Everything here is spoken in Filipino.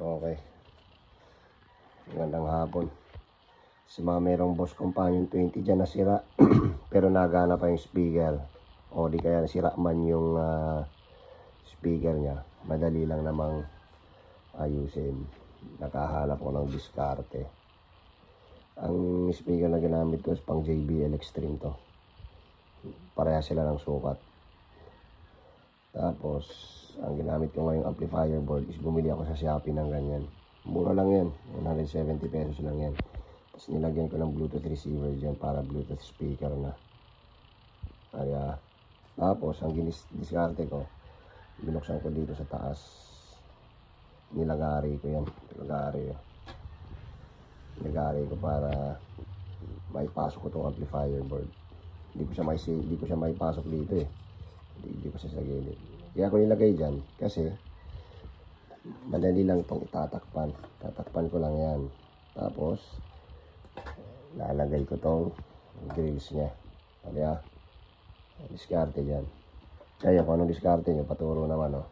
Okay. Magandang hapon. Si mga merong Boss Companion 20 dyan nasira. Pero nagana pa yung speaker. O di kaya nasira man yung speaker niya. Madali lang namang ayusin. Nakahanap ko ng diskarte. Ang speaker na ginamit ko is pang JBL Extreme to. Pareha sila ng sukat. Tapos, ang ginamit ko ngayong amplifier board is bumili ako sa Shopee ng ganyan. Mura lang yan. 170 pesos lang yan. Tapos nilagyan ko ng Bluetooth receiver dyan para Bluetooth speaker na. Kaya, tapos, ang diskarte ko, binuksan ko dito sa taas. Nilagari ko yan. Nilagari ko para maipasok ko itong amplifier board. Hindi ko siya maipasok dito eh. Hindi ko siya sa gilid. Kaya ako nilagay dyan kasi madali lang itong itatakpan. Tatakpan ko lang yan. Tapos lalagay ko itong grills nya. Kaya diskarte dyan. Kaya kung anong diskarte nyo, paturo naman oh.